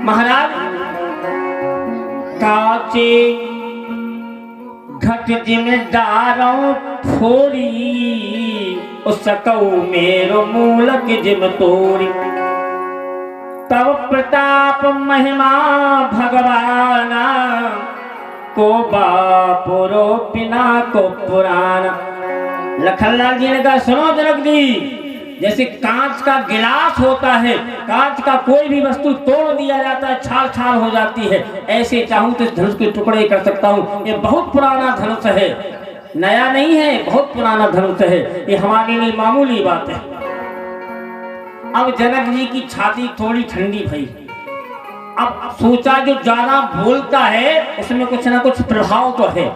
महाराज काचे घट जिम्मेदारों फोरी उसकऊ मेरो मूलक जिम तोरी तब प्रताप महिमा भगवाना को बापुरो पिना को पुराना। लखनलाल जी ने कहा सुनो जनक जी, जैसे कांच का गिलास होता है, कांच का कोई भी वस्तु तोड़ दिया जाता है, छाल छाल हो जाती है, ऐसे चाहूं तो इस धनुष के टुकड़े कर सकता हूं। ये बहुत पुराना धनुष है, नया नहीं है, बहुत पुराना धनुष है, ये हमारे लिए मामूली बात है। अब जनक जी की छाती थोड़ी ठंडी भई। अब सोचा जो ज्यादा बोलता है उसमें कुछ ना कुछ प्रभाव तो है,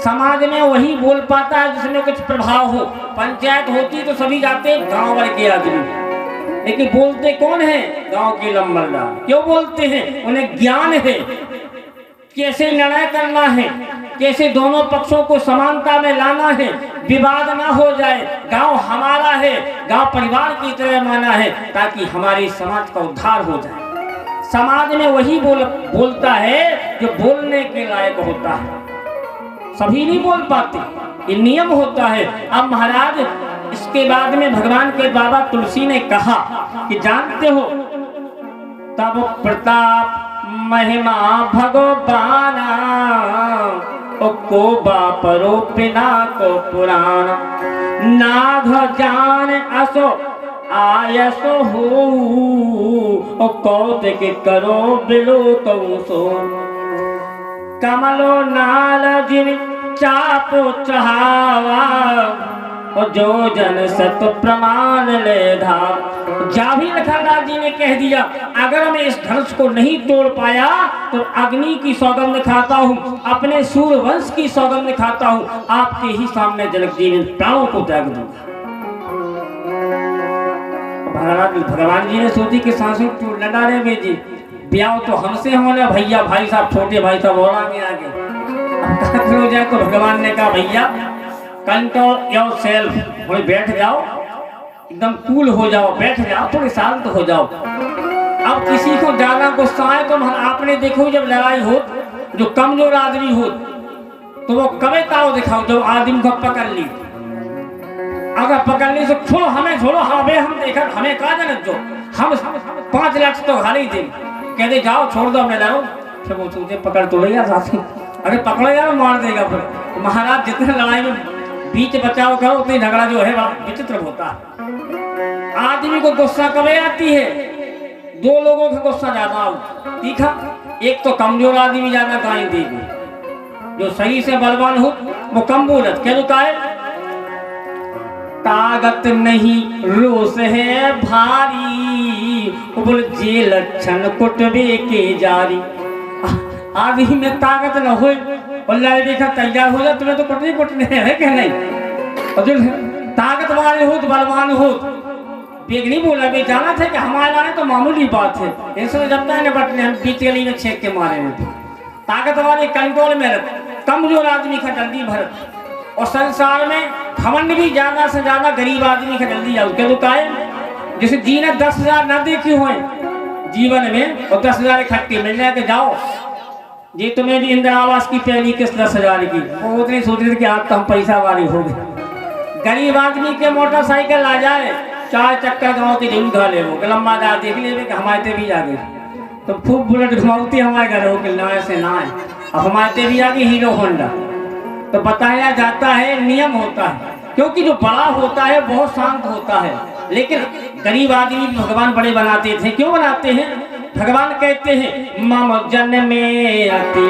समाज में वही बोल पाता है जिसमें कुछ प्रभाव हो। पंचायत होती तो सभी जाते गांव भर के आदमी, लेकिन बोलते कौन है? गांव के लंबरदार। क्यों बोलते हैं? उन्हें ज्ञान है कैसे निर्णय करना है, कैसे दोनों पक्षों को समानता में लाना है, विवाद ना हो जाए। गांव हमारा है, गांव परिवार की तरह माना है, ताकि हमारे समाज का उद्धार हो जाए। समाज में वही बोलता है जो बोलने के लायक होता है, सभी नहीं बोल पाते, ये नियम होता है। अब महाराज इसके बाद में भगवान के बाबा तुलसी ने कहा कि जानते हो तब प्रताप महिमा भगवाना को बापरो पिना को पुराना नाघ जान असो आयसो हो कौतिक करो बिलो कौसो कमलो नाल जिन चापो चढ़ावा और जो जन सत प्रमाण ले धाम। जाभी लखनलाल जी ने कह दिया अगर मैं इस धनुष को नहीं तोड़ पाया तो अग्नि की सौगंध खाता हूँ, अपने सूर्यवंश की सौगंध खाता हूँ, आपके ही सामने जनक जी ने प्राणों को त्याग दूंगा। भगवान जी ने सोची कि सांसों टूट न डाले बेजी, ब्याह तो हमसे होना भैया, भाई साहब छोटे भाई साहब और आगे आगे हो जाए। तो भगवान ने कहा भैया कंट्रोल योर सेल्फ, थोड़ी बैठ जाओ, एकदम कूल हो जाओ, बैठ जाओ, थोड़ी शांत हो जाओ। अब किसी को ज्यादा गुस्सा आए तो आपने देखो जब लड़ाई हो, जो कमजोर आदमी हो तो वो कभी ताव दिखाओ, जब आदमी को पकड़ ली, अगर पकड़ने से छोड़ो हमें, छोड़ो हमें, हम देखा हमें कहा जाना जो हम 5 लाख तो हार ही थे, कहते जाओ छोड़ दो हमें लड़ो, फिर वो तुझे पकड़ तो लिया साथी, अरे पकड़ो यार मार देगा। फिर महाराज जितने लड़ाई में बीच बचाव करो उतनी झगड़ा जो है विचित्र होता है। आदमी को गुस्सा कब आती है? 2 लोगों का गुस्सा ज्यादा हो तीखा, एक तो कमजोर आदमी ज्यादा गाय देगी, जो सही से बलवान हो वो कम बोलत क्या होता है, ताकत नहीं रोष है भारी, बोल जे लक्षण कुटबे के जारी। आदमी में ताकत न हो और लड़ाई देखा तैयार हो जाए, तुम्हें तो कुटने है क्या नहीं, और जो ताकत वाले हो तो बलवान हो बेग नहीं बोला बे, जाना था कि हमारे लाने तो मामूली बात है, ऐसे जब तक बटने हम बीच गली में छेक के मारे थे। ताकत वाले कंट्रोल में रख, कमजोर आदमी का जल्दी भर, और संसार में घमंड भी ज्यादा से ज्यादा गरीब आदमी का जल्दी जाओ। क्या तो है जैसे जी ने 10,000 न देखी हुए जीवन में और 10,000 इकट्ठे मिल जाए के जाओ, जी तुम्हें भी इंदिरा आवास की पहली किस्त 10,000 की, वो उतनी सोच रही थी कि आप तो हम पैसा वाली हो गए। गरीब आदमी के मोटरसाइकिल आ जाए, 4 चक्कर गाँव के जरूर घा ले, वो लंबा जा देख ले हमारे भी आ गए, तो खूब बुलेट घुमाती हमारे घर हो नए से ना है, अब हमारे भी आ गई हीरो होंडा। तो बताया जाता है नियम होता है, क्योंकि जो बड़ा होता है बहुत शांत होता है, लेकिन गरीब आदमी भगवान बड़े बनाते थे। क्यों बनाते हैं? भगवान कहते हैं मम जन में अति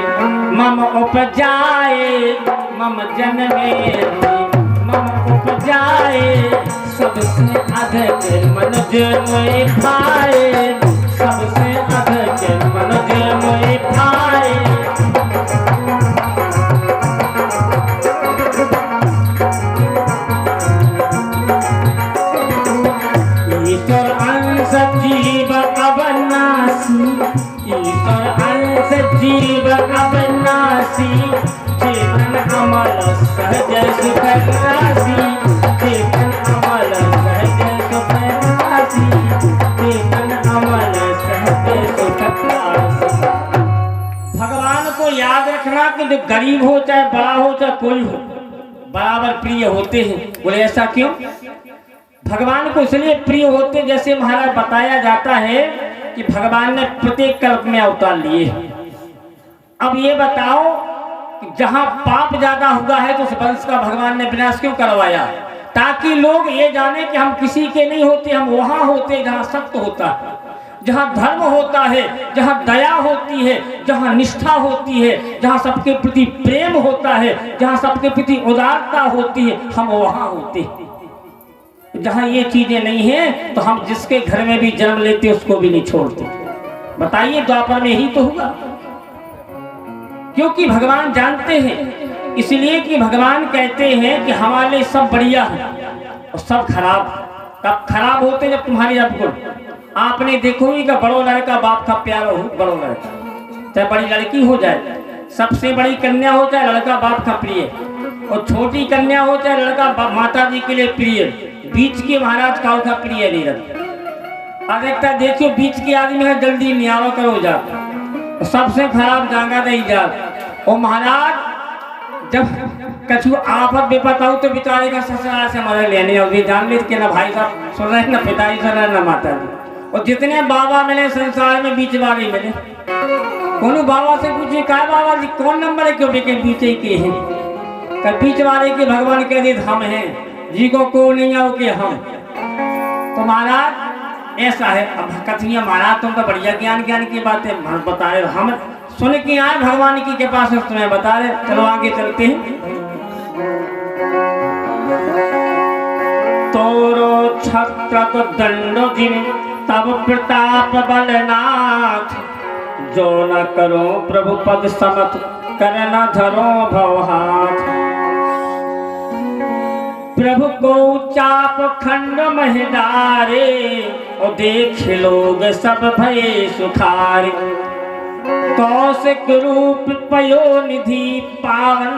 मम उपजाए, मम जन में अति मम उपजाए, सबसे अधिक मनुज मोए भाए, सबसे अधिक मनुज मोए भाए। ईश्वर अंश जीव अविनाशी, ईश्वर अंश जीव अविनाशी, चेतन अमल सहज सुख राशि, चेतन अमल सहज सुख राशि, चेतन अमल सहज सुख राशि। जो गरीब हो चाहे बड़ा हो चाहे कोई हो, बराबर प्रिय होते हैं। बोले ऐसा क्यों? भगवान को इसलिए प्रिय होते, जैसे महाराज बताया जाता है कि भगवान ने प्रत्येक कल्प में अवतार लिए। अब ये बताओ कि जहां पाप ज्यादा हुआ है तो उस वंश का भगवान ने विनाश क्यों करवाया? ताकि लोग ये जाने कि हम किसी के नहीं होते, हम वहां होते जहां सत्य होता है, जहां धर्म होता है, जहां दया होती है, जहां निष्ठा होती है, जहां सबके प्रति प्रेम होता है, जहां सबके प्रति उदारता होती है, हम वहां होते हैं। जहां ये चीजें नहीं है तो हम जिसके घर में भी जन्म लेते उसको भी नहीं छोड़ते। बताइए द्वापर में ही तो हुआ, क्योंकि भगवान जानते हैं, इसलिए कि भगवान कहते हैं कि हमारे लिए सब बढ़िया है और सब खराब। कब खराब होते? जब तुम्हारी अवगुण। आपने देखो ही का बड़ो लड़का बाप का प्यारा हो, बड़ो लड़का चाहे बड़ी लड़की हो जाए, सबसे बड़ी कन्या हो चाहे लड़का बाप का प्रिय, और छोटी कन्या हो चाहे लड़का माता जी के लिए प्रिय, बीच के महाराज काऊ का प्रिय नहीं रहता। अधिकता देखियो बीच के आदमी है जल्दी न्यावा करो जा, सबसे खराब जांगा दे जा। और महाराज जब कछु आफत विपत हो तो बेचारे का ससुराल से मदद लेने होगी, जान ले के ना भाई साहब सुन रहे ना पिताजी सुन रहे ना माता जी। और जितने बाबा मिले संसार में बीच वाले मिले, कौन बाबा से पूछे क्या बाबा जी कौन नंबर है, क्यों बेटे पीछे के हैं? कल बीच वाले के भगवान कह दे हम हैं, जी को नहीं आओ के हम। तो महाराज ऐसा है। अब कथियां महाराज तुम तो बढ़िया ज्ञान की बातें बता रहे, हम सुन के आए भगवान की कृपा से तुम्हें बता रहे। चलो आगे चलते हैं। तोरो छत्र तो दंडो दिन तब प्रताप बलनाथ, जो न करो प्रभु पद समत कर न धरो भवहाथ। प्रभु को चाप खंड महडारे, और देख लोग सब भय सुखारे। कौशिक रूप पयो निधि पावन,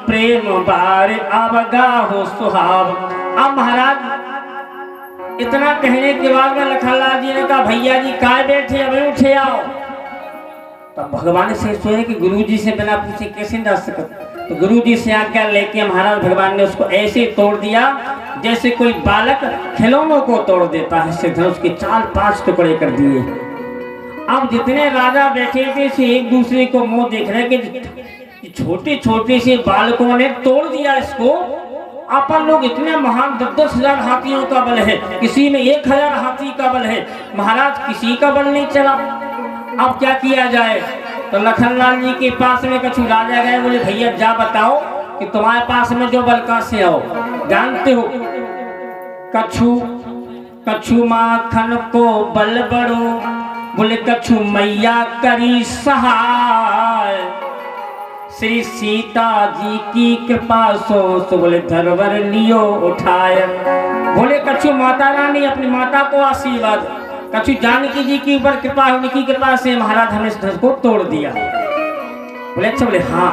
प्रेम बार अवगा हो सुहाव। अब महाराज इतना कहने के बाद में लखनलाल जी ने कहा भैया जी काय बैठे, अभी उठे आओ। तब भगवान से सोचे कि गुरु जी से बिना पूछे कैसे जा सकते, तो गुरु जी से आज्ञा लेके महाराज भगवान ने उसको ऐसे तोड़ दिया जैसे कोई बालक खिलौनों को तोड़ देता है, से धनुष के 4-5 टुकड़े कर दिए। अब जितने राजा बैठे थे से एक दूसरे को मुंह देख रहे कि छोटे छोटे से बालकों ने तोड़ दिया इसको। अपन लोग इतने महान 10,000 हाथियों का बल है, किसी में 1,000 हाथी का बल है, महाराज किसी का बल नहीं चला। अब क्या किया जाए? तो लखनलाल जी के पास में कछु राजा गए, बोले भैया जा बताओ कि तुम्हारे पास में जो बल कहां से आओ। जानते हो कछु माखन को बल बड़ो, बोले कछु मैया करी सहाय। श्री सीता जी की कृपा सो बोले धरवर लियो उठाए। बोले कछु माता रानी अपनी माता को आशीर्वाद, कछु जानकी जी की ऊपर कृपा, उनकी कृपा से महाराज हमें इस धनुष को तोड़ दिया। बोले अच्छा, बोले हाँ